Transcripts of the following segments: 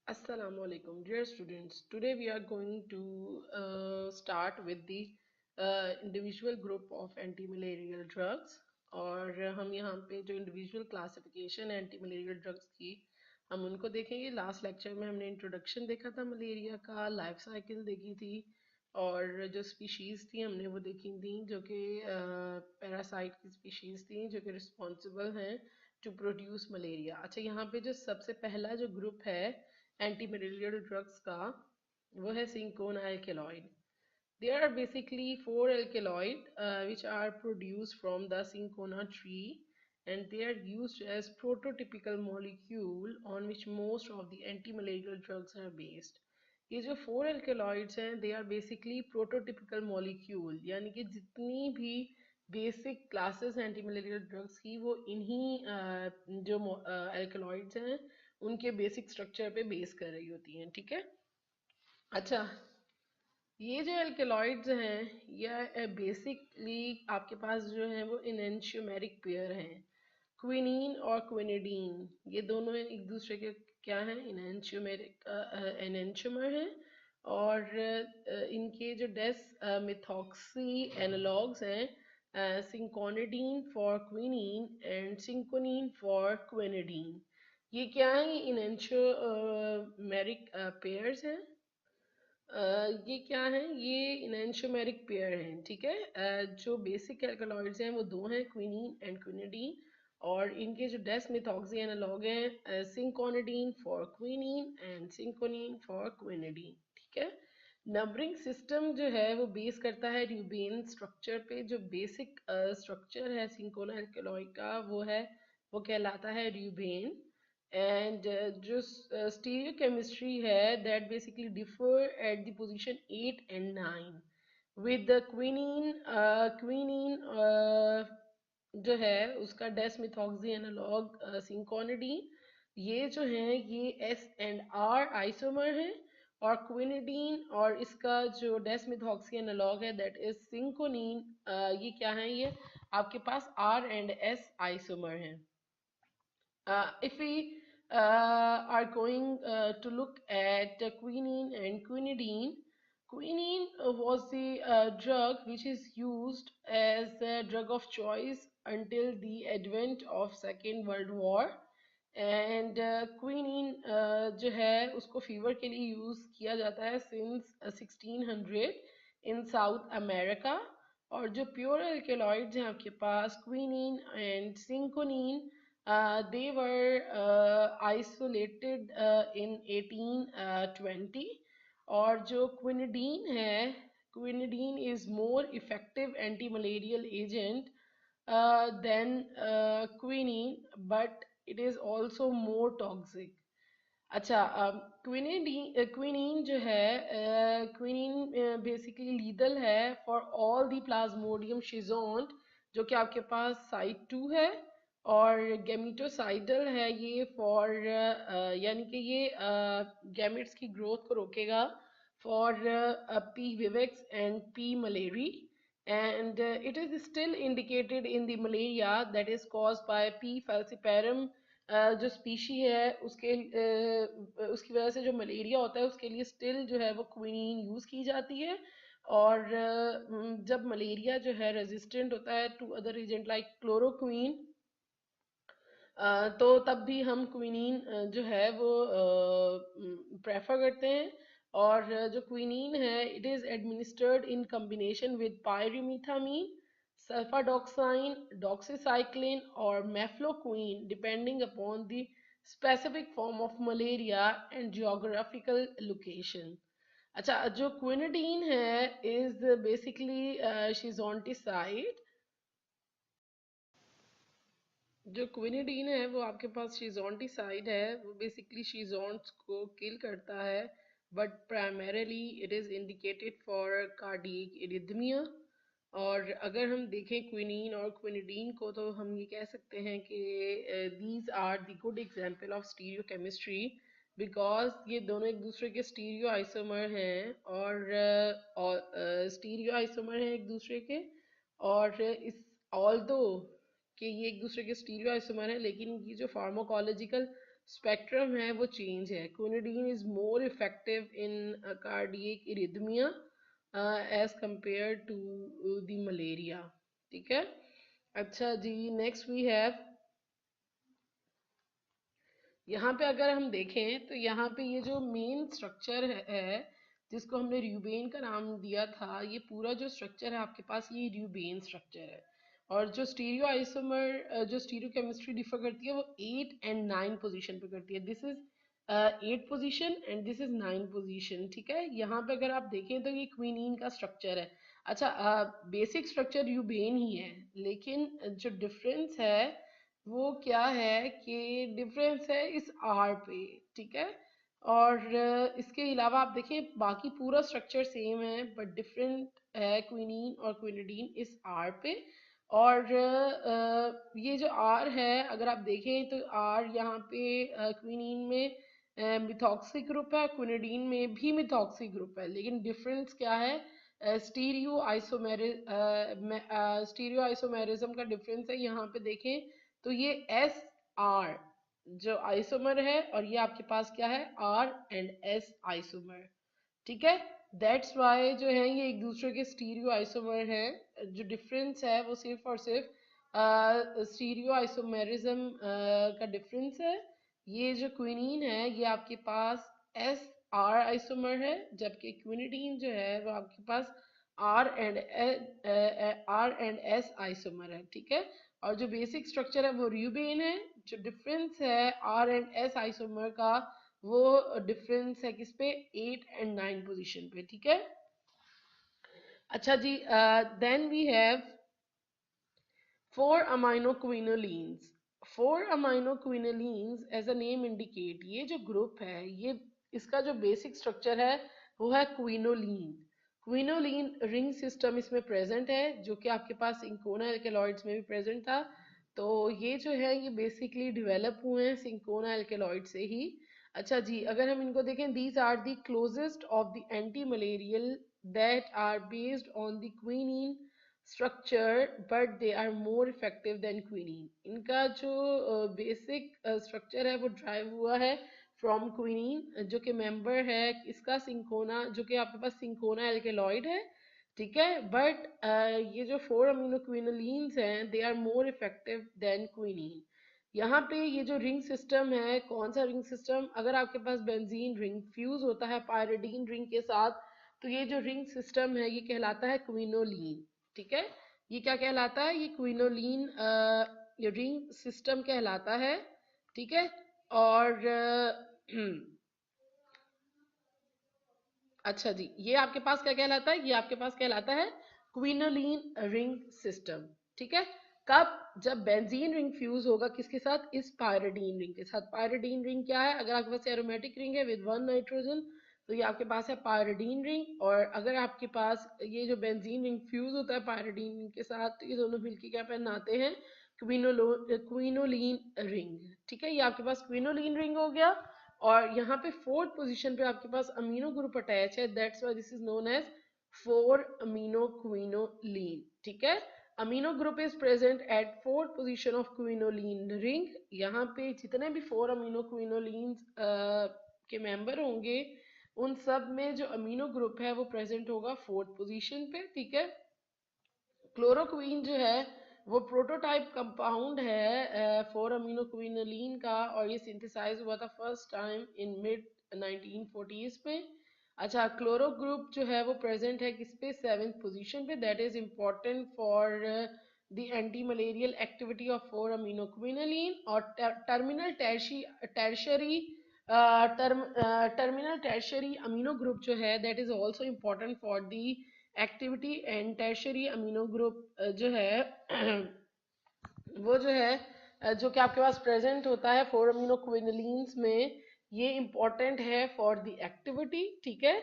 Assalamu alaikum, dear students. Today we are going to start with the individual group of anti-malarial drugs और हम यहाँ पे जो individual classification है anti malarial drugs की हम उनको देखेंगे। लास्ट लेक्चर में हमने इंट्रोडक्शन देखा था मलेरिया का, लाइफ साइकिल देखी थी और जो स्पीशीज़ थी हमने वो देखी थी जो कि पैरासाइट की स्पीशीज़ थी जो कि रिस्पॉन्सिबल हैं टू प्रोड्यूस मलेरिया। अच्छा, यहाँ पे जो सबसे पहला जो ग्रुप है एंटी मलेरियल ड्रग्स का वो है cinchona alkaloid. There are basically four alkaloid which are produced from the cinchona tree, and they are used as prototypical molecule on which most of the anti-malarial drugs are based. ये जो four alkaloids हैं they are basically प्रोटोटिपिकल molecule, यानी कि जितनी भी basic classes anti malarial drugs की वो इन्हीं जो एल्केलॉइड्स हैं उनके बेसिक स्ट्रक्चर पे बेस कर रही होती हैं। ठीक है। अच्छा, ये जो एल्केलॉइड्स हैं ये बेसिकली आपके पास जो है वो इनेंशियोमेरिक पेयर हैं, क्विनीन और क्विनिडीन। ये दोनों एक दूसरे के क्या हैं, इनेंशियोमेरिक एनेंशियोमर हैं। और इनके जो डेस मिथॉक्सी एनालॉग्स हैं, cinchonidine for quinine and cinchonine for quinidine. ये क्या है, ये इनेंशियोमेरिक पेयर्स हैं। ये क्या है, ये इनैंशियोमेरिक पेयर हैं। ठीक है। जो बेसिक एल्कलॉइड्स हैं वो दो हैं, क्विनीन एंड क्विनिडीन, और इनके जो डेस मिथॉक्सी एनालॉग हैं, cinchonidine for quinine and cinchonine for quinidine. ठीक है। नंबरिंग सिस्टम जो है वो बेस करता है र्यूबेन स्ट्रक्चर पे। जो बेसिक स्ट्रक्चर है सिंकोना एल्कलॉइड का वो कहलाता है र्यूबेन। एंड जो स्टीरियोकेमिस्ट्री है that basically differ at the position 8 and 9 with the quinine जो है उसका डेसमिथॉक्सी एनालॉग सिंकोनिडीन। ये जो है ये एस एंड आर आइसोमर है, और क्विनिडीन और इसका जो डेसमिथॉक्सी एनालॉग है दैट इज सिंकोनीन, ये क्या है, ये आपके पास आर एंड एस आइसोमर है। If we are going to look at quinine and quinidine, quinine was the drug which is used as a drug of choice until the advent of Second World War. And quinine जो है उसको fever के लिए use किया जाता है since 1600 इन south America. और जो प्योर एल्केलॉइड्स हैं आपके पास quinine and cinchonine, they were isolated in 1820। और जो क्विनिडीन है, quinidine is more effective anti malarial agent than quinine, but it is also more toxic. अच्छा, क्विनीन जो है, क्विनीन बेसिकली लीदल है for all the plasmodium schizont जो कि आपके पास साइट 2 है, और गेमिटोसाइडल है ये फॉर यानी कि ये गैमेट्स की ग्रोथ को रोकेगा for P vivax and P malariae. and it is still indicated in the malaria that is caused by P. falciparum। जो स्पीशी है उसकी वजह से जो मलेरिया होता है उसके लिए स्टिल जो है वो क्विनीन यूज़ की जाती है। और जब मलेरिया जो है रेजिस्टेंट होता है to other agent like chloroquine, तो तब भी हम क्विनीन जो है वो प्रेफर करते हैं। और जो क्विनीन है it is administered in combination with pyrimethamine, sulfadoxine, doxycycline or mefloquine depending upon the specific form of malaria and geographical location। अच्छा, जो क्विनिडीन है इज बेसिकली शिजोंटिसाइड। जो क्विनिडीन है वो आपके पास शिजोंटिसाइड है, वो बेसिकली शिजोंट्स को किल करता है, but primarily it is indicated for cardiac arrhythmia. और अगर हम देखें क्विनीन और क्विनिडीन को तो हम ये कह सकते हैं कि these are the good example of stereochemistry, because ये दोनों एक दूसरे के स्टीरियो आइसोमर हैं और स्टीरियो आइसोमर हैं एक दूसरे के। और इस ऑल्दो कि ये एक दूसरे के स्टीरियो आइसोमर हैं, लेकिन इनकी जो फार्माकोलॉजिकल स्पेक्ट्रम है वो चेंज है। Quinidine is more effective in cardiac arrhythmia as compare to the malaria. ठीक है। अच्छा जी, नेक्स्ट वी हैव, यहाँ पे अगर हम देखें तो यहाँ पे ये जो मेन स्ट्रक्चर है जिसको हमने र्यूबेन का नाम दिया था, ये पूरा जो स्ट्रक्चर है आपके पास ये र्यूबेन स्ट्रक्चर है। और जो स्टीरियो आइसोमर, जो स्टीरियो केमिस्ट्री डिफर करती है वो 8 एंड 9 पोजीशन पे करती है। This is 8 position and this is 9 position. ठीक है। यहाँ पे अगर आप देखें तो ये क्विनीन का स्ट्रक्चर है। अच्छा, बेसिक स्ट्रक्चर र्यूबेन ही है, लेकिन जो डिफरेंस है वो क्या है कि डिफरेंस है इस आर पे। ठीक है। और इसके अलावा आप देखिए बाकी पूरा स्ट्रक्चर सेम है, बट डिफरेंट है क्विनीन और क्विनिडीन इस आर पे। और ये जो आर है अगर आप देखें तो आर यहाँ पे क्विनीन में मिथॉक्सी ग्रुप है, क्विनिडीन में भी मिथॉक्सी ग्रुप है, लेकिन डिफरेंस क्या है, स्टीरियो आइसोमेरिज्म का डिफरेंस है। यहाँ पे देखें तो ये एस आर जो आइसोमर है और ये आपके पास क्या है, आर एंड एस आइसोमर। ठीक है। दैट्स वाई जो है ये एक दूसरे के स्टीरियो आइसोमर है। जो डिफरेंस है वो सिर्फ और सिर्फ स्टीरियो आइसोमेरिज्म का डिफरेंस है। ये जो क्विनीन है ये आपके पास एस आर आइसोमर है, जबकि क्विनिडीन जो है वो आपके पास आर एंड एस आइसोमर है। ठीक है। और जो बेसिक स्ट्रक्चर है वो र्यूबेन है। जो डिफरेंस है आर एंड एस आइसोमर का वो डिफरेंस है किस पे, 8 एंड 9 पोजीशन पे। ठीक है। अच्छा जी, then we have 4 aminoquinolenes। 4 aminoquinolenes as a name indicate, ये जो ग्रुप है ये इसका जो बेसिक स्ट्रक्चर है वो है क्विनोलीन। क्विनोलीन रिंग सिस्टम इसमें प्रेजेंट है, जो कि आपके पास सिंकोना एल्केलॉइड्स में भी प्रेजेंट था। तो ये जो है ये बेसिकली डेवलप हुए हैं सिंकोना एल्केलॉइड से ही। अच्छा जी, अगर हम इनको देखें, these are the closest of the anti malarial that are based on the quinine structure but they are more effective than quinine. इनका जो बेसिक स्ट्रक्चर है वो ड्राइव हुआ है फ्रॉम क्विनीन, जो कि मेंबर है इसका सिंकोना, जो कि आपके पास सिंकोना एल्केलॉइड है। ठीक है। बट ये जो 4 अमीनो क्विनोलीन्स हैं they are more effective than quinine. यहाँ पे ये जो रिंग सिस्टम है, कौन सा रिंग सिस्टम, अगर आपके पास बेंजीन रिंग फ्यूज होता है पायरिडीन रिंग के साथ तो ये जो रिंग सिस्टम है ये कहलाता है क्विनोलीन। ठीक है। ये क्या कहलाता है, ये क्विनोलीन ये रिंग सिस्टम कहलाता है। ठीक है। और अच्छा जी, ये आपके पास क्या कहलाता है, ये आपके पास कहलाता है क्विनोलीन रिंग सिस्टम। ठीक है। कब, जब बेंजीन रिंग फ्यूज होगा किसके साथ, इस पायरिडीन रिंग के साथ। पायरिडीन रिंग क्या है, अगर आपके पास एरोमेटिक रिंग है विद 1 नाइट्रोजन तो ये आपके पास है पायरिडीन रिंग। और अगर आपके पास ये जो बेंजीन रिंग फ्यूज होता है पायरिडीन रिंग के साथ तो ये दोनों मिलकर क्या बनाते हैं, क्विनोलीन रिंग। ठीक है। ये आपके पास क्विनोलीन रिंग हो गया। और यहाँ पे 4th पोजीशन पे आपके पास अमीनो ग्रुप अटैच है, that's why this is known as 4 amino quinoline. ठीक है। Amino group is present at 4th position of quinoline ring. यहाँ पे जितने भी 4 अमीनो क्विनोलीन के मेंबर होंगे उन सब में जो अमीनो ग्रुप है वो प्रेजेंट होगा 4th पोजीशन पे। ठीक है। क्लोरोक्वीन जो है वो प्रोटोटाइप कंपाउंड है 4 अमीनो क्विनोलीन का, और ये सिंथेसाइज हुआ था first time in mid 1940s में। अच्छा, क्लोरो ग्रुप जो है वो प्रेजेंट है किस पे, 7th पोजीशन पे। That is important for the anti malarial activity of 4 amino quinoline. और terminal tertiary terminal tertiary amino group जो है that is also important for the activity. And tertiary amino group जो है वो जो है जो कि आपके पास प्रेजेंट होता है 4 अमीनो क्विनोलीन्स में, ये इंपॉर्टेंट है फॉर द एक्टिविटी। ठीक है।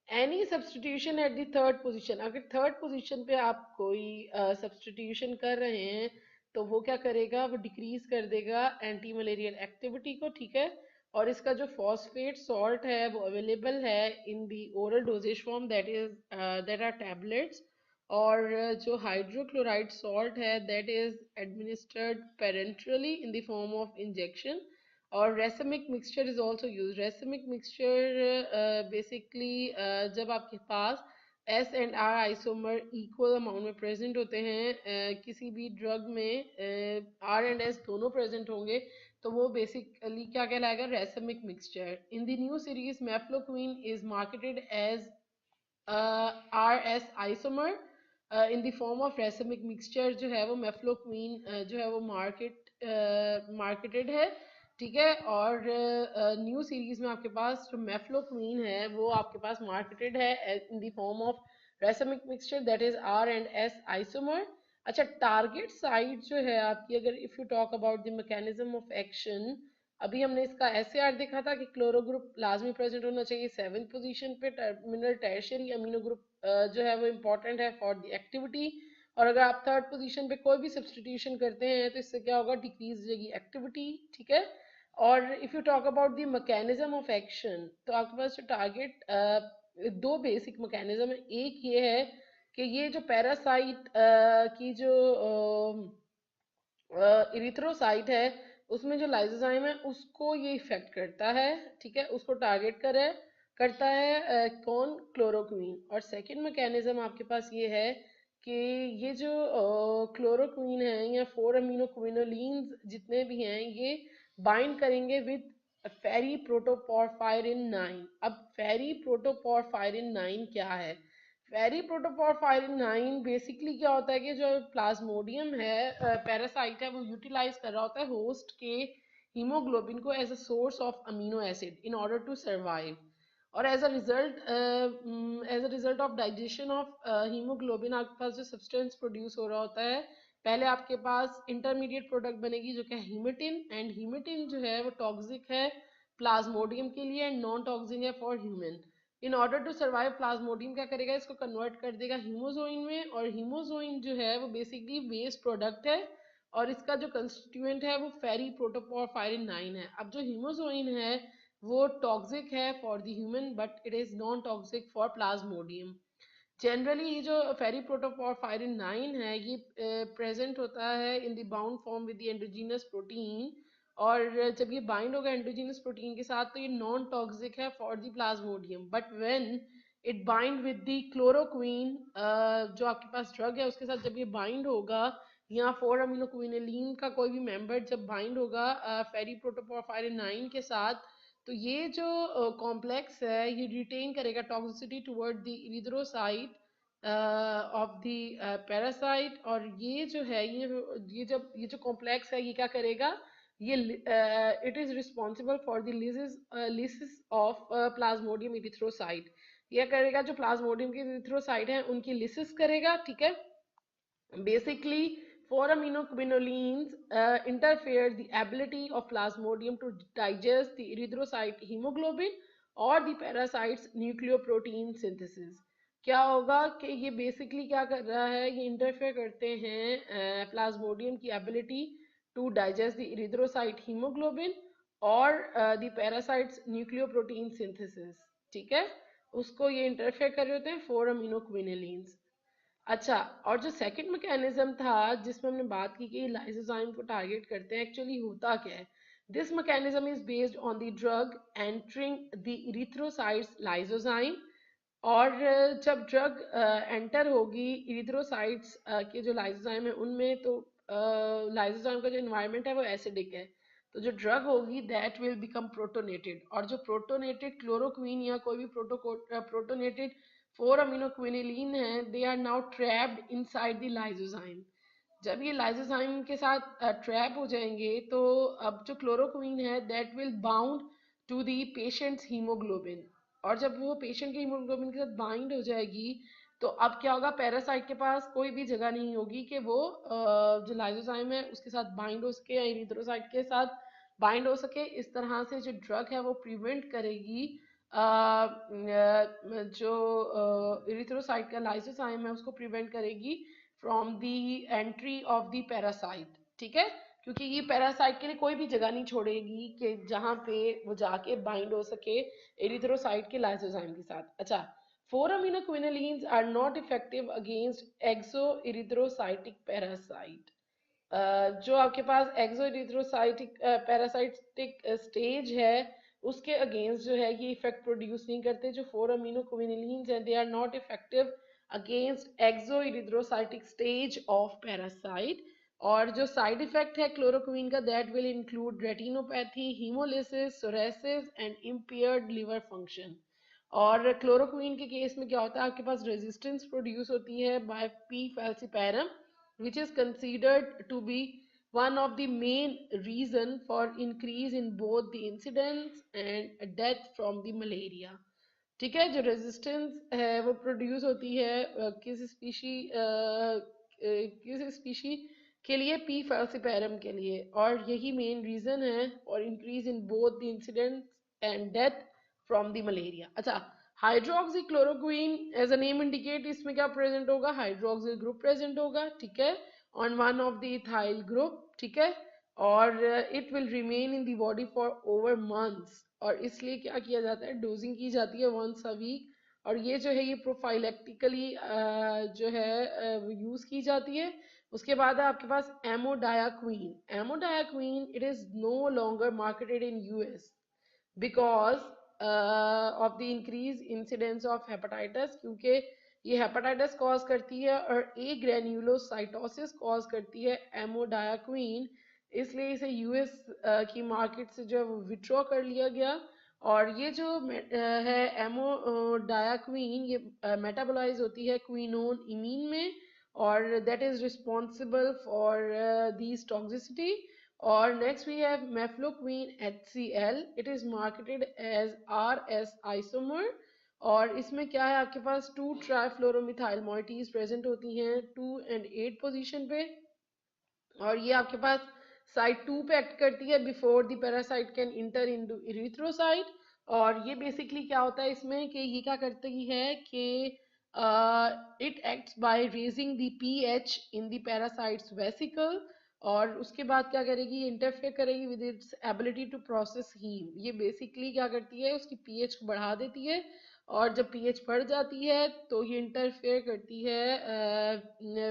Any substitution at the 3rd position, अगर 3rd पोजीशन पे आप कोई सब्सटीट्यूशन कर रहे हैं तो वो क्या करेगा, वो डिक्रीज कर देगा एंटी मलेरियल एक्टिविटी को। ठीक है। और इसका जो फॉस्फेट सॉल्ट है वो अवेलेबल है in the oral dosage form, that are tablets. और जो हाइड्रोक्लोराइड सॉल्ट है that is administered parenterally in the form of injection. और racemic mixture is also use. Racemic mixture basically जब आपके पास S and R isomer equal amount में present होते हैं, किसी भी ड्रग में आर एंड एस दोनों प्रेजेंट होंगे, तो वो बेसिकली क्या कहलाएगा, racemic mixture. In the new series mefloquine is marketed as R S isomer in the form of racemic mixture. जो है वो मेफ्लोक्विन जो है वो मार्केटेड है, ठीक है। और न्यू सीरीज में आपके पास जो मेफ्लोक्विन है वो आपके पास मार्केटेड है in the form of racemic mixture, that is R and S isomer. अच्छा, टारगेट साइट जो है आपकी, अगर if you talk about the mechanism of action, अभी हमने इसका एसएआर देखा था कि क्लोरो ग्रुप लाजमी प्रेजेंट होना चाहिए 7th पोजीशन पे। टर्मिनल टर्शियरी अमीनो ग्रुप जो है वो इम्पोर्टेंट है फॉर द एक्टिविटी। और अगर आप 3rd पोजीशन पे कोई भी सब्सटीट्यूशन करते हैं तो इससे क्या होगा, डिक्रीज हो जाएगी एक्टिविटी, ठीक है। और if you talk about the mechanism of action, तो आपके पास जो टारगेट दो बेसिक मैकेनिज्म है। एक ये है कि ये जो पैरासाइट की जो इरिथ्रोसाइट है उसमें जो लाइसोजाइम है उसको ये इफेक्ट करता है, ठीक है, उसको टारगेट करता है कौन, क्लोरोक्वीन। और सेकंड मैकेनिज्म आपके पास ये है कि ये जो क्लोरोक्वीन है या 4 अमीनो क्विनोलिन्स जितने भी हैं ये बाइंड करेंगे विद फेरी प्रोटोपोरफायरिन 9। अब फेरी प्रोटोपोरफायरिन 9 क्या है? फेरी प्रोटोपोरफायरिन 9 बेसिकली क्या होता है कि जो प्लाज्मोडियम है पैरासाइट है वो यूटिलाइज कर रहा होता है होस्ट के हीमोग्लोबिन को as a source of amino acid in order to survive. और as a result of digestion of haemoglobin आपके पास जो सब्सटेंस प्रोड्यूस हो रहा होता है, पहले आपके पास इंटरमीडिएट प्रोडक्ट बनेगी जो कि हीमेटिन, एंड हीमेटिन जो है वो टॉक्सिक है प्लाज्मोडियम के लिए एंड नॉन टॉक्सिक है for human. In order to survive plasmodium क्या करेगा, इसको कन्वर्ट कर देगा हीमोजोइन में, और हीमोजोइन जो है वो बेसिकली वेस्ट प्रोडक्ट है और इसका जो कंस्टिट्यूएंट है वो फेरी प्रोटोपोरफायरिन 9 है। अब जो हीमोजोइन है वो टॉक्सिक है for the human but it is non toxic for Plasmodium. Generally ये जो फेरी प्रोटोपोरफायरिन 9 है ये प्रेजेंट होता है in the bound form with the endogenous protein, और जब ये बाइंड होगा एंडोजीनस प्रोटीन के साथ तो ये नॉन टॉक्सिक है for the Plasmodium. But when it bind with the chloroquine, जो आपके पास ड्रग है उसके साथ जब ये बाइंड होगा, या 4 अमीनो क्विनोलिन का कोई भी मेंबर जब बाइंड होगा फेरी प्रोटोपोरफायरिन 9 के साथ, तो ये जो कॉम्प्लेक्स है ये रिटेन करेगा toxicity toward the erythrocyte of the parasite. और ये जो है ये जो कॉम्प्लेक्स है ये क्या करेगा, ये it is responsible for the lysis of Plasmodium erythrocyte. ये करेगा जो प्लाज्मोडियम के इरिथ्रोसाइट हैं उनकी लिसिस करेगा, ठीक है। Basically, 4 aminoquinolines interfere the ability of Plasmodium to digest the erythrocyte hemoglobin or the parasite's nucleoprotein synthesis. क्या होगा कि ये बेसिकली क्या कर रहा है, ये इंटरफेयर करते हैं प्लाज्मोडियम की ability to digest the erythrocyte haemoglobin और द पैरासाइट्स न्यूक्लियोप्रोटीन सिंथेसिस, ठीक है, उसको ये इंटरफेयर कर रहे होते हैं 4 अमीनोक्विनोलिन्स। अच्छा, और जो सेकंड मैकेनिज्म था जिसमें हमने बात की कि लाइसोजाइम को टारगेट करते हैं, एक्चुअली होता क्या है, this mechanism is based on the drug entering the erythrocytes lysozyme. और जब ड्रग एंटर होगी इरिथ्रोसाइट्स के जो लाइसोजाइम है उनमें, तो लाइसोजाइम का जो इन्वायरमेंट है वो एसिडिक है, तो जो ड्रग होगी दैट विल बिकम प्रोटोनेटेड, और जो प्रोटोनेटेड क्लोरोक्वीन या कोई भी प्रोटोनेटेड 4 अमीनो क्विनिलीन है, they are now trapped inside the lysozyme. जब ये लाइसोजाइम के साथ ट्रैप हो जाएंगे तो अब जो क्लोरोक्वीन है that will bound to the patient's haemoglobin, और जब वो पेशेंट के हीमोग्लोबिन के साथ बाइंड हो जाएगी तो अब क्या होगा, पैरासाइट के पास कोई भी जगह नहीं होगी कि वो जो लाइसोजाइम है उसके साथ बाइंड हो सके या इरिथ्रोसाइट के साथ बाइंड हो सके। इस तरह से जो ड्रग है वो प्रिवेंट करेगी जो इरिथ्रोसाइट का लाइसोजाइम है उसको प्रिवेंट करेगी from the entry of the parasite, ठीक है, क्योंकि ये पैरासाइट के लिए कोई भी जगह नहीं छोड़ेगी कि जहां पे वो जाके बाइंड हो सके एरिथ्रोसाइट के लाइसोजाइम के साथ। अच्छा, 4 aminoquinolines are not effective against exoerythrocytic parasite. जो आपके पास एक्सोइरिथ्रोसाइटिक पैरासाइटिक स्टेज है उसके अगेंस्ट जो है ये इफेक्ट प्रोड्यूस नहीं करते। जो 4 अमीनो क्विनोलिन्स हैं they are not effective against exoerythrocytic stage of parasite. और जो साइड इफेक्ट है क्लोरोक्वीन का that will include retinopathy, haemolysis, psoriasis and impaired liver function. और क्लोरोक्वीन के केस में क्या होता है, आपके पास रेजिस्टेंस प्रोड्यूस होती है by P falciparum which is considered to be one of the main reason for increase in both the incidence and death from the malaria। ठीक है, जो रेजिस्टेंस है वो प्रोड्यूस होती है किसी स्पीशी के लिए पी फैल्सीपैरम के लिए, और यही मेन रीजन है और increase in both the incident and death from the malaria. अच्छा, hydroxy chloroquine as a name indicate, इसमें क्या प्रेजेंट होगा, हाइड्रोक्सिल ग्रुप प्रेजेंट होगा, ठीक है, on one of the ethyl group, ठीक है, और it will remain in the body for over months. और इसलिए क्या किया जाता है, डोजिंग की जाती है वंस अ वीक। और ये जो है ये प्रोफाइलेक्टिकली जो है यूज की जाती है। उसके बाद है आपके पास amodiaquine. Amodiaquine it is no longer marketed in US because of the increase incidence of hepatitis, क्योंकि ये हेपेटाइटिस कॉज करती है और ए ग्रेन्यूलोसाइटोसिस कॉज करती है एमोडायाक्वीन। इसलिए इसे यूएस की मार्केट से जो है वो विड्रॉ कर लिया गया। और ये जो है एमोडायाक्वीन ये मेटाबोलाइज होती है क्विनोन इमीन में, और that is responsible for these toxicity. और next we have mefloquine HCl, it is marketed as RS isomer. और इसमें क्या है, आपके पास 2 ट्राइफ्लोरोमिथाइल मॉइटीज प्रेजेंट होती हैं 2 and 8 पोजीशन पे। और ये आपके पास साइट 2 पे एक्ट करती है before the parasite can inter into erythrocyte. और ये बेसिकली क्या होता है इसमें कि ये क्या करती है कि it acts by raising the pH in the parasite's vesicle. और उसके बाद क्या करेगी, ये इंटरफेयर करेगी with its ability to process haem. ये बेसिकली क्या करती है, उसकी पीएच को बढ़ा देती है। और जब पीएच बढ़ जाती है तो ये इंटरफेयर करती है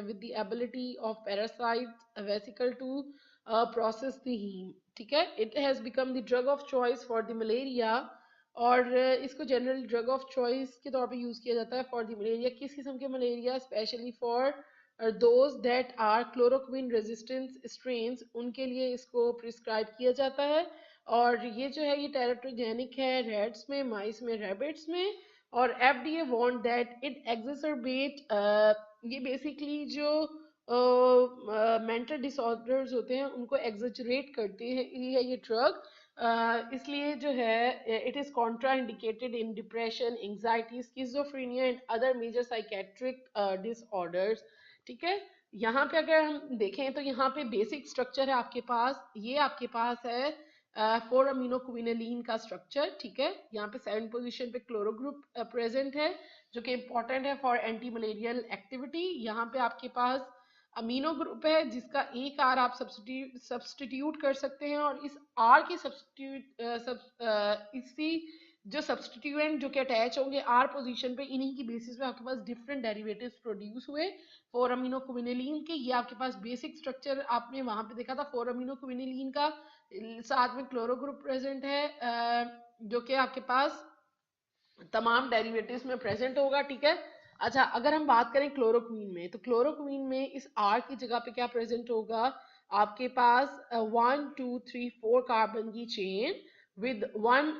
with the ability of parasite vesicle to process the haem. ठीक है, it has become the drug of choice for the malaria. और इसको जनरल ड्रग ऑफ चॉइस के तौर पे यूज किया जाता है फॉर द मलेरिया। किस किस्म के malaria, specially for those that are chloroquine resistance strains, उनके लिए इसको प्रिस्क्राइब किया जाता है। और ये जो है ये टेराटोजेनिक है रैट्स में, माइस में, रैबिट्स में। और FDA वांट दैट इट एग्जैसरबेट, ये बेसिकली जो मेंटल डिसऑर्डर्स होते हैं उनको एग्जैजरेट करते हैं ये ड्रग। इसलिए जो है it is contraindicated in depression, anxiety, schizophrenia and other major psychiatric disorders. ठीक है, यहाँ पे अगर हम देखें तो यहाँ पे बेसिक स्ट्रक्चर है आपके पास, ये आपके पास है 4 अमीनो क्विनोलिन का स्ट्रक्चर। ठीक है, यहाँ पे 7 पोजीशन पे क्लोरो ग्रुप प्रेजेंट है जो कि इंपॉर्टेंट है फॉर एंटी मलेरियल एक्टिविटी। यहाँ पे आपके पास अमीनो ग्रुप है जिसका एक आर आप सब्सटीट्यूट कर सकते हैं, और इस आर के इसी जो सब्सटीट्यूएंट जो कि अटैच होंगे आर पोजीशन पे, इन्हीं की बेसिस पे आपके पास डिफरेंट डेरिवेटिव्स प्रोड्यूस हुए 4 अमीनो क्विनोलिन के। ये आपके पास बेसिक स्ट्रक्चर आपने वहां पे देखा था 4 अमीनो क्विनोलिन का। साथ में क्लोरो ग्रुप प्रेजेंट है जो कि आपके पास तमाम डेरिवेटिव्स में प्रेजेंट होगा। ठीक है, अच्छा अगर हम बात करें क्लोरोक्वीन में, तो क्लोरोक्वीन में इस आर की जगह पे क्या प्रेजेंट होगा, आपके पास 1 2 3 4 कार्बन की chain with 1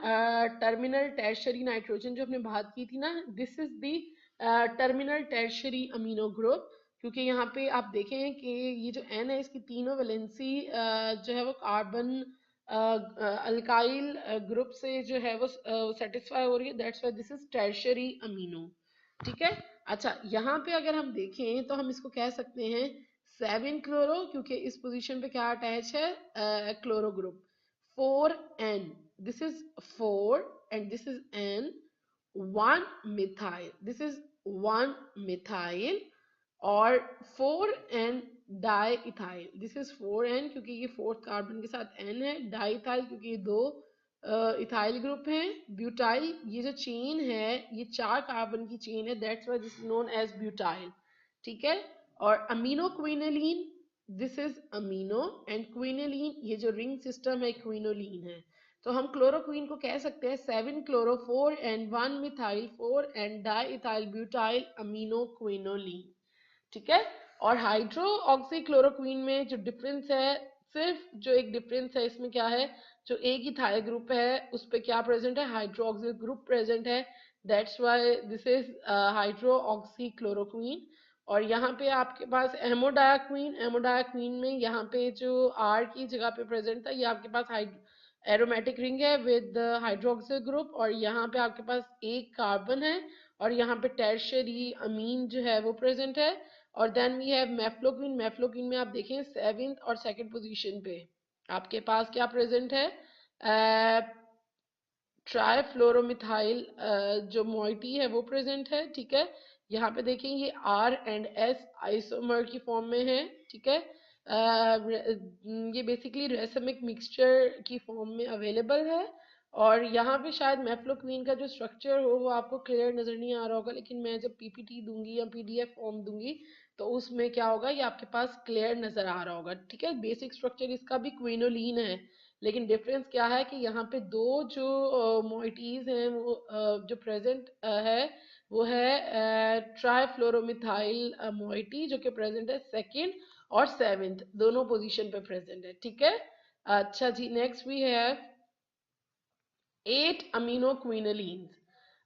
terminal tertiary nitrogen, जो हमने बात की थी ना, this is the terminal tertiary amino group. क्योंकि यहाँ पे आप देखें कि ये जो एन है इसकी तीनों वैलेंसी जो है वो कार्बन अल्काइल ग्रुप से जो है वो सेटिस्फाई हो रही है, that's why this is tertiary amino. ठीक है, अच्छा यहाँ पे अगर हम देखें तो हम इसको कह सकते हैं 7 क्लोरो, क्योंकि इस पोजीशन पे क्या अटैच है chloro group. 4N, this is 4 and this is N, 1 methyl, this is 1 methyl, और 4N di ethyl, this is 4N क्योंकि ये 4th कार्बन के साथ N है, डाई इथाइल क्योंकि ये 2 इथाइल ग्रुप हैं, ब्यूटाइल, ये जो चेन है ये 4 कार्बन की चेन है, that's why this is known as butyl. ठीक है, और amino quinoline this is amino and quinoline, ये जो रिंग सिस्टम है क्विनोलीन है। तो हम क्लोरोक्वीन को कह सकते हैं 7 chloro four and 1 methyl 4 and diethyl butyl amino quinoline, ठीक है। और हाइड्रो ऑक्सी क्लोरोक्वीन में जो डिफरेंस है, सिर्फ जो एक डिफरेंस है इसमें क्या है, जो एक ही थाई ग्रुप है उस पर क्या प्रेजेंट है, हाइड्रो ऑक्सी ग्रुप प्रेजेंट है, that's why this is hydro oxy chloroquine. और यहाँ पे आपके पास एमोडायाक्वीन, एमोडायाक्वीन में यहाँ पे जो आर की जगह पे प्रेजेंट था, ये आपके पास एरोमेटिक रिंग है विद हाइड्रोक्सिल ग्रुप, और यहाँ पे आपके पास एक कार्बन है, और यहाँ पे टर्शियरी अमीन जो है वो प्रेजेंट है। और then we have mefloquine, mefloquine में आप देखें 7th और 2nd पोजीशन पे आपके पास क्या प्रेजेंट है, ट्राइफ्लोरोमिथाइल जो मोइटी है वो प्रेजेंट है, ठीक है। यहाँ पे देखें ये आर एंड एस आइसोमर की फॉर्म में है, ठीक है। ये बेसिकली रेसमिक मिक्सचर की फॉर्म में अवेलेबल है। और यहाँ पे शायद मेफ्लोक्वीन का जो स्ट्रक्चर हो वो आपको क्लियर नजर नहीं आ रहा होगा, लेकिन मैं जब पीपीटी दूंगी या पीडीएफ फॉर्म दूंगी तो उसमें क्या होगा, ये आपके पास क्लियर नजर आ रहा होगा, ठीक है। बेसिक स्ट्रक्चर इसका भी क्विनोलीन है, लेकिन डिफरेंस क्या है कि यहाँ पे दो जो मोइटीज हैं वो जो प्रेजेंट है वो है ट्राइफ्लोरोमिथाइल मोइटी, जो कि प्रेजेंट है 2nd और 7th दोनों पोजीशन पे प्रेजेंट है, ठीक है। अच्छा जी, next we have 8 amino quinolines.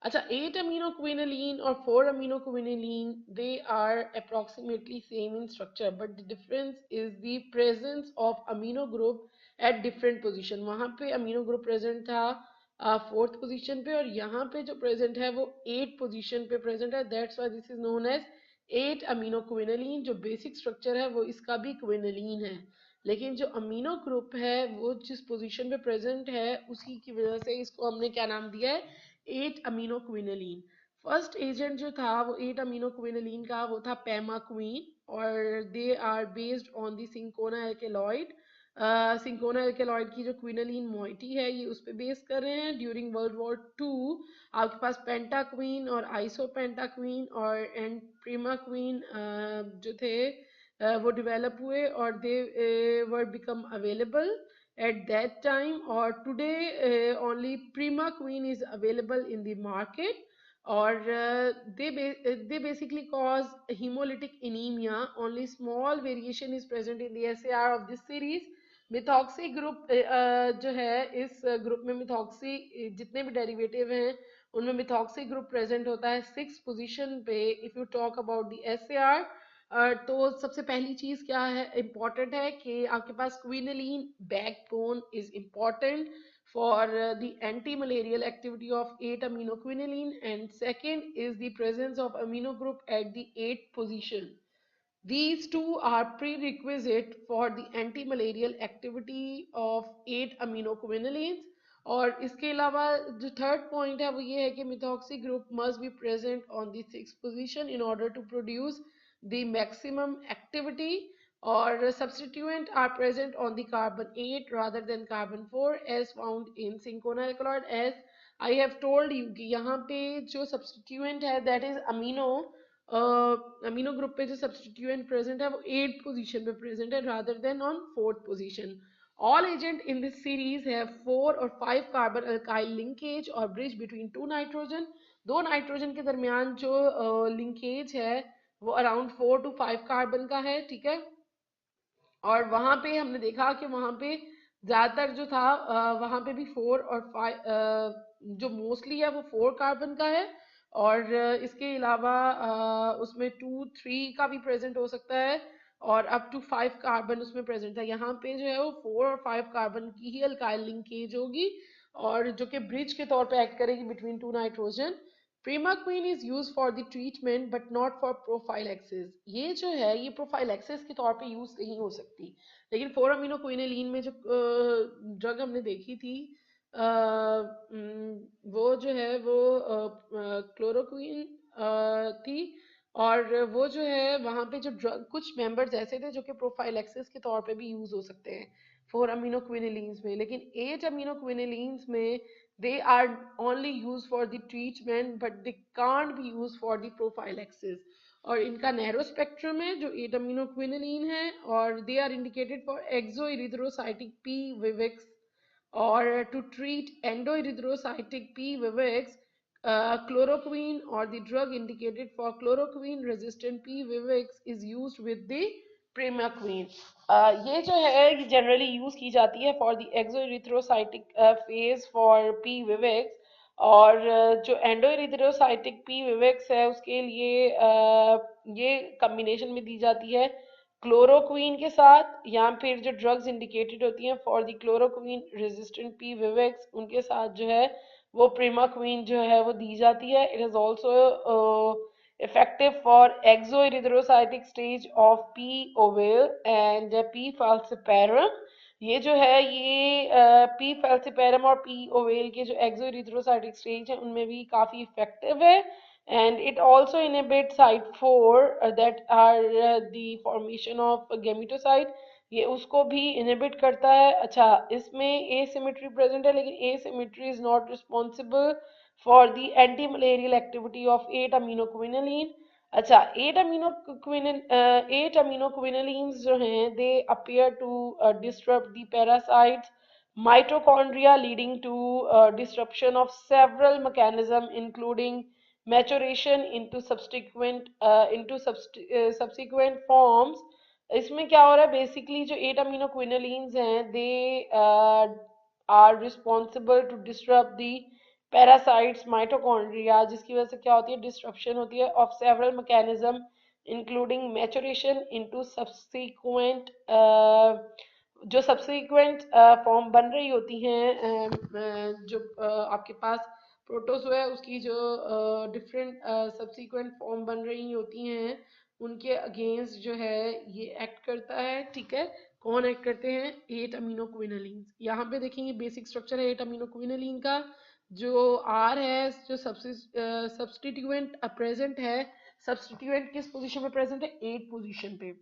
अच्छा, 8 अमीनो क्विनोलीन और 4 amino quinoline, they are approximately same in structure, but the difference is the presence of amino group at different position. वहां पे अमीनो ग्रुप प्रेजेंट था 4th पोजीशन पे, और यहाँ पे जो प्रेजेंट है वो 8th पोजीशन पे प्रेजेंट है, that's why this is known as 8 amino quinoline. जो बेसिक स्ट्रक्चर है वो इसका भी क्विनोलीन है, लेकिन जो अमीनो ग्रुप है वो जिस पोजीशन पे प्रेजेंट है उसी की वजह से इसको हमने क्या नाम दिया है, 8 अमीनो क्विनोलीन। फर्स्ट एजेंट जो था वो 8 अमीनो क्विनोलीन का वो था पेमाक्वीन, और they are based on the cinchona alkaloid. Cinchona alkaloid की जो क्विनोलीन मोइटी है ये उस पर बेस कर रहे हैं। ड्यूरिंग वर्ल्ड वॉर 2 आपके पास पेंटाक्वीन और आइसोपेंटाक्वीन और एंड प्रीमाक्वीन जो थे वो डेवलप हुए, और they were become available at that time, or today only Primaquine is available in the market, or they basically cause hemolytic anemia. Only small variation is present in the SAR of this series. Methoxy group जो है इस group में methoxy जितने भी derivative हैं उनमें methoxy group present होता है 6th पोजीशन पे। If you talk about the SAR, तो सबसे पहली चीज क्या है इम्पोर्टेंट है कि आपके पास quinoline backbone is important for the anti malarial activity of 8 amino quinoline, and second is the presence of amino group at the 8th position. These two are prerequisite for the anti-malarial activity of 8 aminoquinolines। और इसके अलावा जो third point है वो ये है कि methoxy group must be present on the 6th position in order to produce the maximum activity, और substituent are present on the carbon 8 rather than carbon 4 as found in cinchona alkaloid। as I have told you कि यहाँ पे जो substituent है that is amino, amino group पे जो substituent present है वो 8th पोजीशन पे प्रेजेंट है rather than on 4th position. All agent in this series है 4 और 5 कार्बन अल्काइल लिंकेज और ब्रिज बिटवीन 2 नाइट्रोजन। दो नाइट्रोजन के दरमियान जो लिंकेज है वो अराउंड 4 to 5 कार्बन का है, ठीक है। और वहां पे हमने देखा कि वहां पे ज्यादातर जो था वहां पे भी 4 और 5 जो मोस्टली है वो 4 कार्बन का है, और इसके अलावा उसमें 2 3 का भी प्रेजेंट हो सकता है, और अप टू 5 कार्बन उसमें प्रेजेंट है। यहाँ पे जो है वो 4 और 5 कार्बन की ही अल्काइल लिंकेज होगी, और जो कि ब्रिज के तौर पे एक्ट करेगी between 2 nitrogen. Primaquine is use for the treatment but not for prophylaxis. ये जो है ये प्रोफाइलैक्सिस के तौर पे यूज नहीं हो सकती, लेकिन 4 अमीनो क्विनोलीन में जो ड्रग हमने देखी थी वो जो है वो क्लोरोक्वीन थी, और वो जो है वहां पे जो ड्रग कुछ मेंबर्स ऐसे थे जो कि प्रोफाइलैक्सिस के तौर पे भी यूज हो सकते हैं 4 अमीनो क्विनोलीन्स में, लेकिन 8 अमीनो क्विनोलीन्स में they are only used for the treatment but they can't be used for the prophylaxis। और इनका नैरो स्पेक्ट्रम है जो 8 अमीनो क्विनोलिन है, और they are indicated for exoerythrocytic P vivax, or to treat endoerythrocytic P. vivax, chloroquine or the drug indicated for chloroquine resistant P. vivax is used with the primaquine. ये जो है generally use की जाती है for the exoerythrocytic phase for P. vivax, और जो एंडोइरिथ्रोसाइटिक P. vivax है उसके लिए ये कॉम्बिनेशन में दी जाती है क्लोरोक्वीन के साथ, या फिर जो ड्रग्स इंडिकेटेड होती हैं for the chloroquine resistant P vivax उनके साथ जो है वो प्रिमाक्वीन जो है वो दी जाती है. It is also effective for exoerythrocytic stage of P. ovale and P. falciparum. ये जो है ये P. falciparum और P. ovale के जो exoerythrocytic stage है उनमें भी काफी इफेक्टिव है. And it also inhibits site 4 that are the formation of gametocyte. ये उसको भी इनहिबिट करता है. अच्छा, इसमें asymmetry present है, लेकिन asymmetry is not responsible for the anti-malarial activity of 8 aminoquinoline. अच्छा, 8 aminoquinolines जो हैं they appear to disrupt the parasites mitochondria, leading to disruption of several mechanisms including maturation into subsequent forms. इसमें क्या हो रहा है बेसिकली जो 8 अमीनो क्विनोलिन्स हैं they are responsible to disturb the parasite's mitochondria, जिसकी वजह से क्या होती है डिस्ट्रप्शन होती है of several mechanism including maturation into subsequent, जो सब्सिक्वेंट फॉर्म बन रही होती हैं जो आपके पास प्रोटोजो है उसकी जो डिफरेंट सब्सिक्वेंट फॉर्म बन रही होती हैं उनके अगेंस्ट जो है ये एक्ट करता है. ठीक है, कौन एक्ट करते हैं? 8 अमीनो क्विनोलिन. यहाँ पे देखेंगे बेसिक स्ट्रक्चर है 8 अमीनो क्विनोलिन का. जो आर है जो सब्सटीट्यूएंट प्रेजेंट है, सब्सटीट्यूएंट किस पोजीशन पे प्रेजेंट है? 8 पोजीशन पे.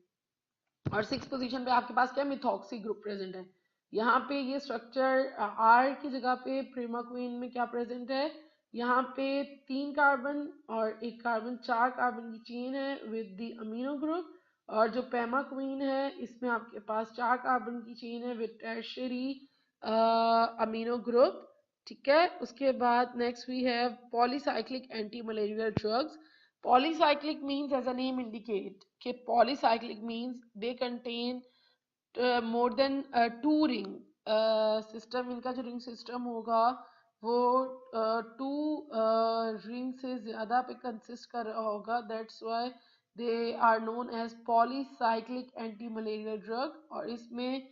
और 6 पोजीशन पे आपके पास क्या मिथॉक्सी ग्रुप प्रेजेंट है. यहाँ पे ये स्ट्रक्चर आर की जगह पे प्रिमाक्विन में क्या प्रेजेंट है? यहाँ पे 3 कार्बन और 1 कार्बन, 4 कार्बन की चेन है विद द अमीनो ग्रुप. और जो पेमाक्विन है इसमें आपके पास 4 कार्बन की चेन है विद टर्शियरी अमीनो ग्रुप. ठीक है, उसके बाद next we have polycyclic antimalarial drugs. Polycyclic means, as the name indicate, कि polycyclic means they contain more than 2 ring. System इनका जो रिंग सिस्टम होगा वो 2 रिंग से ज्यादा पे कंसिस्ट कर रहा होगा. That's why they are known as polycyclic antimalarial drug. और इसमें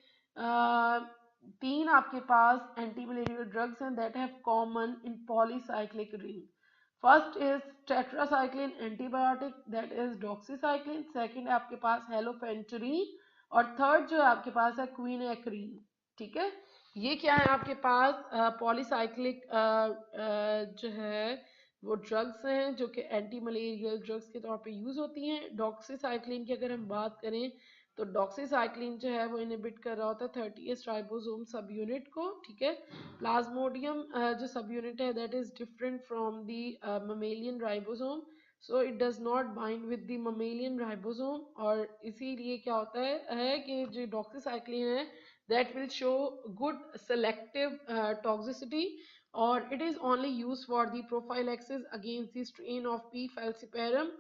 3 आपके पास एंटी मलेरियल ड्रग्स हैं that have common in polycyclic ring. First is tetracycline antibiotic that is doxycycline. Second आपके पास हेलोफेंटरीन. और थर्ड जो है आपके पास है क्वीनेक्रीन. ठीक है, ये क्या है आपके पास पॉलीसाइक्लिक जो है वो ड्रग्स हैं जो कि एंटी मलेरियल ड्रग्स के तौर पे यूज होती हैं. डॉक्सीसाइक्लिन की अगर हम बात करें तो डॉक्सीसाइक्लिन जो है वो इनहिबिट कर रहा होता है 30th राइबोसोम सब यूनिट को. ठीक है, प्लाज्मोडियम जो सब यूनिट है that is different from the mammalian ribosome, so it does not bind with the mammalian ribosome. और इसीलिए क्या होता है कि जो डॉक्सीसाइक्लिन है that will show good selective toxicity, और it is only use for the prophylaxis against the strain of P falciparum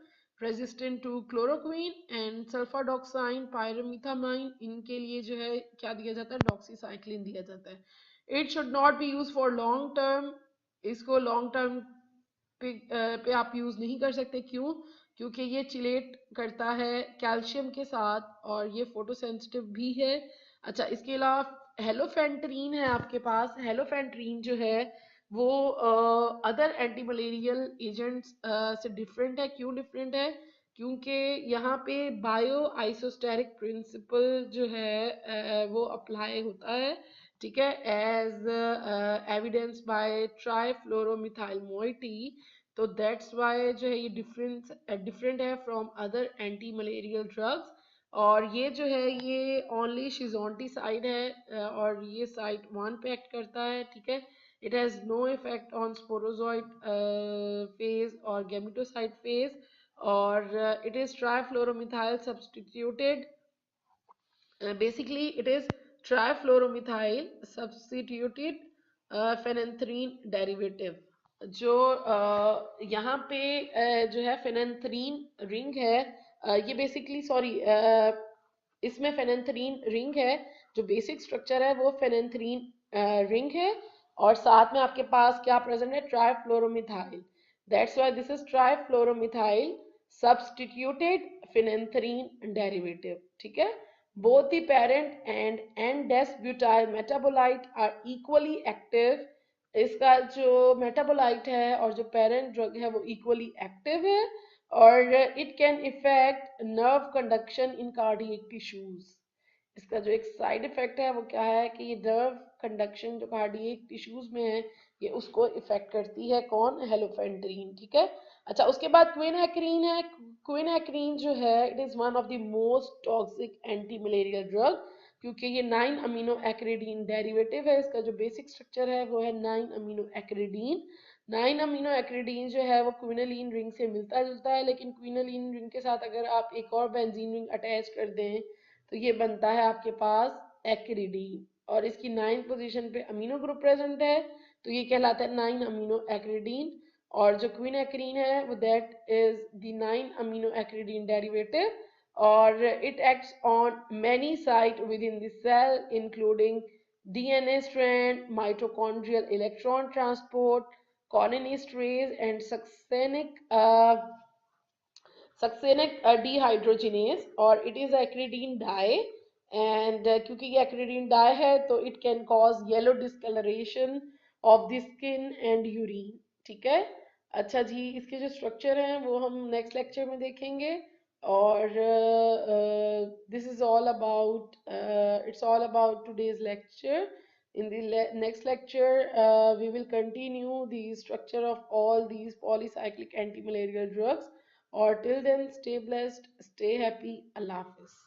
resistant to chloroquine and sulfadoxine pyrimethamine. इनके लिए जो है क्या दिया जाता है? डॉक्सीसाइक्लिन दिया जाता है. It should not be use for long term. इसको लॉन्ग टर्म पे आप यूज नहीं कर सकते. क्यों? क्योंकि ये चिलेट करता है कैल्शियम के साथ और ये फोटोसेंसिटिव भी है. अच्छा, इसके अलावा हेलोफेंटरीन है आपके पास. हेलोफेंटरीन जो है वो अदर एंटी मलेरियल एजेंट्स से डिफरेंट है. क्यों डिफरेंट है? क्योंकि यहाँ पे बायो आइसोस्टेरिक प्रिंसिपल जो है वो अप्लाई होता है. ठीक है, एज एविडेंस बाय ट्राइफ्लोरोमिथाइल मोइटी. तो दैट्स वाई जो है ये डिफरेंट है from other anti malarial drugs. और ये जो है ये ओनली शिजोंटी साइड है और ये साइट 1 पे एक्ट करता है. ठीक है, it has no effect on sporozoite phase और गैमेटोसाइट फेज. और it is trifluoromethyl substituted. Basically it is trifluoromethyl substituted phenanthrene derivative. जो यहाँ पे जो है फेनेंथ्रीन रिंग है, ये बेसिकली सॉरी इसमें फेनेंथ्रीन रिंग है, जो बेसिक स्ट्रक्चर है वो फेनेंथ्रीन रिंग है, और साथ में आपके पास क्या प्रेजेंट है, trifluoromethyl. That's why this is trifluoromethyl substituted phenanthrene derivative. ठीक है. Both the parent and N des butyl metabolite are equally active. इसका जो मेटाबोलाइट है और जो पेरेंट ड्रग है वो इक्वली एक्टिव है, और it can effect nerve conduction in cardiac tissues. इसका जो एक साइड इफेक्ट है वो क्या है कि ये नर्व कंडक्शन जो कार्डियक टिश्यूज में है ये उसको इफेक्ट करती है. कौन, हेलोफेंड्रीन. ठीक है. अच्छा, उसके बाद क्विनएक्रीन है. क्विनएक्रीन जो है it is one of the most toxic anti malarial drug, क्योंकि ये 9 अमीनो एक्रिडीन डेरिवेटिव है. इसका जो बेसिक स्ट्रक्चर है वो है 9 अमीनो एक्रिडीन. 9 अमीनो एक्रिडीन जो है वो क्विनोलिन रिंग से मिलता जुलता है, लेकिन क्विनोलिन रिंग के साथ अगर आप एक और बेंजीन रिंग अटैच कर दें तो ये बनता है आपके पास एक्रिडीन, और इसकी 9 पोजीशन पे अमीनो ग्रुप प्रेजेंट है, तो ये कहलाता है 9 अमीनो एक्रिडीन. और जो क्विनएक्रीन है वो that is the 9 amino acridine derivative, और it acts on many sites within the cell including DNA strand, mitochondrial electron transport, cholinesterase and succinic dehydrogenase, और it is acridine dye. And क्योंकि ये acridine dye है तो it can cause yellow discolouration of the skin and urine. ठीक है. अच्छा जी, इसके जो स्ट्रक्चर हैं वो हम नेक्स्ट लेक्चर में देखेंगे, और this is all about it's all about today's lecture. In the next lecture, we will continue the structure of all these polycyclic anti-malarial drugs. Or till then, stay blessed, stay happy. Allah Hafiz.